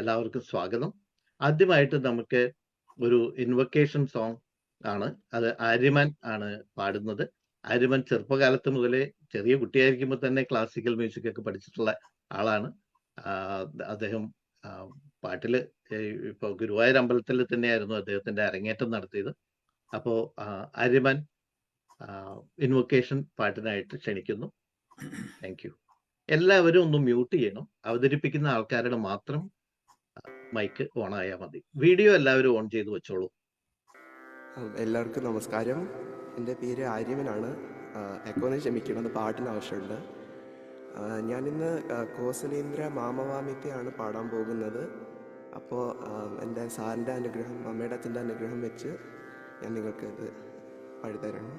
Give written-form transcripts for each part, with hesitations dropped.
എല്ലാവർക്കും സ്വാഗതം. ആദ്യമായിട്ട് നമുക്ക് ഒരു ഇൻവൊക്കേഷൻ സോങ് ആണ്. അത് ആര്യമാൻ ആണ് പാടുന്നത്. ആര്യമാൻ ചെറുപ്പകാലത്ത് മുതലേ ചെറിയ കുട്ടിയായിരിക്കുമ്പോൾ തന്നെ ക്ലാസിക്കൽ മ്യൂസിക് ഒക്കെ പഠിച്ചിട്ടുള്ള ആളാണ്. അദ്ദേഹം പാട്ടില് ഇപ്പൊ ഗുരുവായൂർ അമ്പലത്തിൽ തന്നെയായിരുന്നു അദ്ദേഹത്തിന്റെ അരങ്ങേറ്റം നടത്തിയത്. അപ്പോ ആര്യമാൻ ഇൻവൊക്കേഷൻ പാട്ടിനായിട്ട് ക്ഷണിക്കുന്നു. Thank you. എല്ലാവരും ഒന്ന് മ്യൂട്ട് ചെയ്യണം. അവതരിപ്പിക്കുന്ന ആൾക്കാരുടെ മാത്രം മൈക്ക് ഓൺ ആയാൽ മതി. വീഡിയോ എല്ലാവരും ഓൺ ചെയ്ത് വെച്ചോളൂ. എല്ലാവർക്കും നമസ്കാരം. എൻ്റെ പേര് ആര്യവനാണ്. എക്കോന്ന് ക്ഷമിക്കണം, പാട്ടിന് ആവശ്യമുണ്ട്. ഞാനിന്ന് കോസലേന്ദ്ര മാമവാമിത്തെയാണ് പാടാൻ പോകുന്നത്. അപ്പോൾ എൻ്റെ സാറിൻ്റെ അനുഗ്രഹം, അമ്മയുടെ അച്ഛൻ്റെ അനുഗ്രഹം വെച്ച് ഞാൻ നിങ്ങൾക്ക് ഇത് പാടിത്തരണം.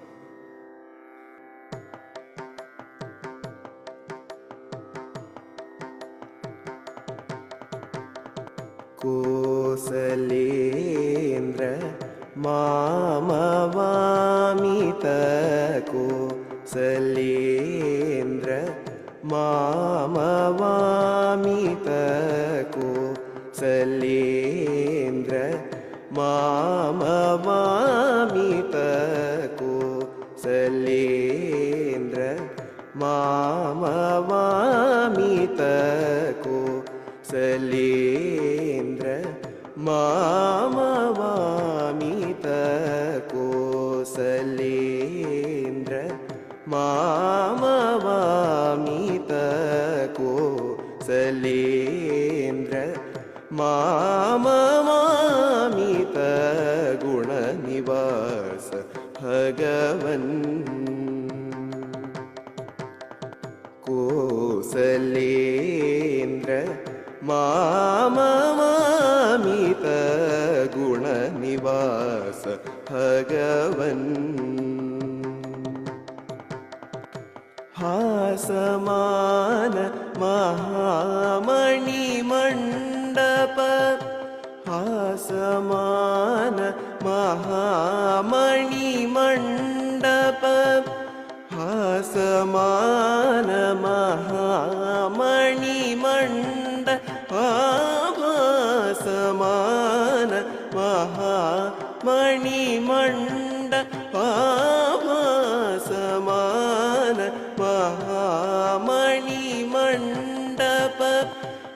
കോസലേന്ദ്ര മാമവാമിത കോസലേന്ദ്ര മാമവാമിത കോസലേന്ദ്ര മാമവാമിത കോസലേന്ദ്ര മാമവാമിത കോസലേന്ദ്ര മാമവാമിത കോസലേന്ദ്ര മാമവാമിത കോസലേന്ദ്ര മാമവാമിത ഗുണനിവാസ ഭഗവൻ കോസലേന്ദ്ര മാമവാമിത ഗുണനിവാസ ഭഗവൻ ഭാസമാന മഹാമണിമണ്ഡപ ഭാസമാന മഹാമണിമണ്ഡപ ഭാസമാന മഹാമണിമണ്ഡപ ഭാസമാന മഹാമണിമണ്ഡപ ഭാസമാന മഹാമണിമണ്ഡപ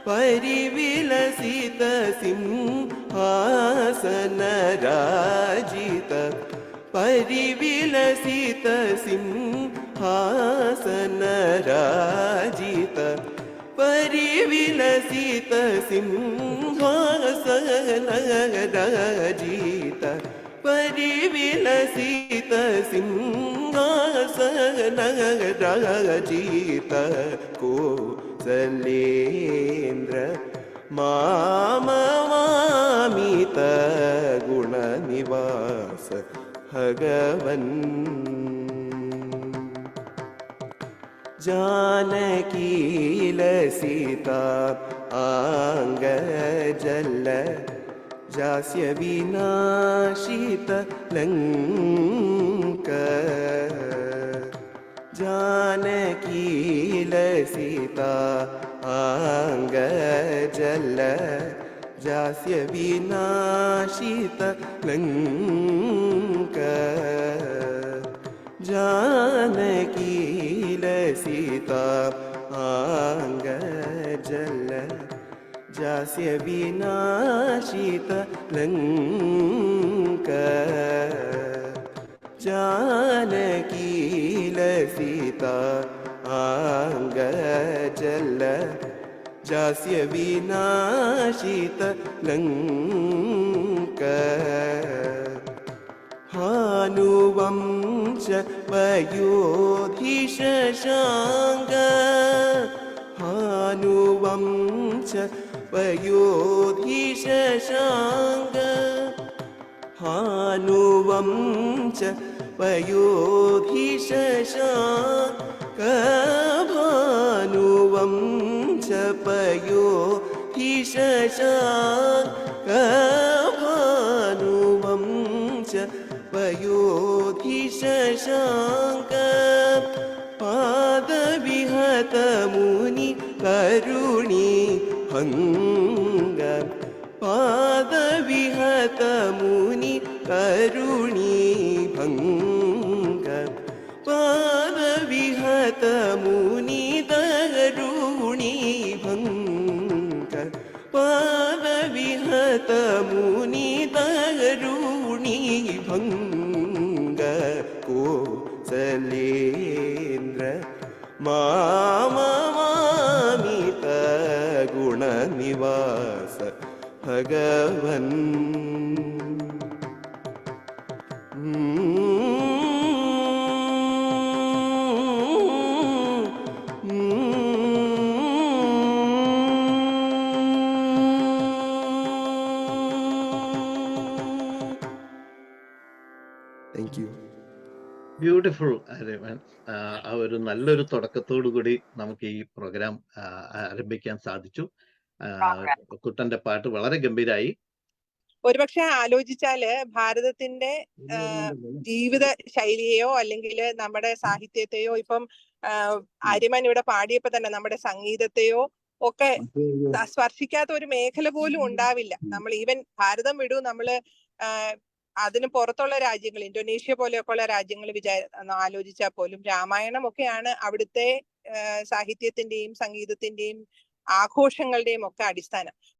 പരിവിലസിത സിംഹാസനരാജിത പരിവിലസിത സിംഹാസനരാജിത പരിവിലസിത സിംഹാസനരാജിത പരിവിലസിത സിംഹാസനരാജിത കോസലേന്ദ്ര മാമവാമിത ഗുണനിവാസ ഭഗവൻ जानकीलसिता आङ्गजल जास्य विनाशित लङ्क जानकीलसिता आङ्गजल जास्य विनाशित लङ्क जानकीलसिता आङ्गजल जास्य विनाशित लङ्क जानकीलसिता आङ्गजल जास्य विनाशित लङ्क हानुवंश वयोधिशशाङ्ग हानुवंश वयोधिशशाङ्ग हानुवंश वयोधिशशाङ्ग भानुवंश वयोधिशशाङ्ग भानुवंश वयोधिशशाङ्क पादविहत मुनि करुणी भङ्ग വിഹത മുനി കരുണീ ഭംഗ പാദവിഹത മുനി കരുണീ ഭംഗ പാദവിഹത മുനി കരുണീ ഭംഗ കോസലേന്ദ്ര മാമിത ഗുണനിവാസ ഭഗവൻ താങ്ക് യു. ബ്യൂട്ടിഫുൾ ആര്യമാൻ. ആ ഒരു നല്ലൊരു തുടക്കത്തോടു കൂടി നമുക്ക് ഈ പ്രോഗ്രാം ആരംഭിക്കാൻ സാധിച്ചു. കുട്ടന്റെ പാട്ട് വളരെ ഗംഭീരായി. ഒരുപക്ഷെ ആലോചിച്ചാല് ഭാരതത്തിന്റെ ജീവിത ശൈലിയെയോ അല്ലെങ്കിൽ നമ്മുടെ സാഹിത്യത്തെയോ ഇപ്പം ആര്യമാൻ ഇവിടെ പാടിയപ്പോ തന്നെ നമ്മുടെ സംഗീതത്തെയോ ഒക്കെ സ്പർശിക്കാത്ത ഒരു മേഖല പോലും ഉണ്ടാവില്ല. നമ്മൾ ഈവൻ ഭാരതം വിടൂ, നമ്മള് അതിന് പുറത്തുള്ള രാജ്യങ്ങൾ, ഇന്തോനേഷ്യ പോലെയൊക്കെ ഉള്ള രാജ്യങ്ങൾ ആലോചിച്ചാൽ പോലും രാമായണം ഒക്കെയാണ് അവിടുത്തെ സാഹിത്യത്തിന്റെയും സംഗീതത്തിന്റെയും ആഘോഷങ്ങളുടെയും ഒക്കെ അടിസ്ഥാനം.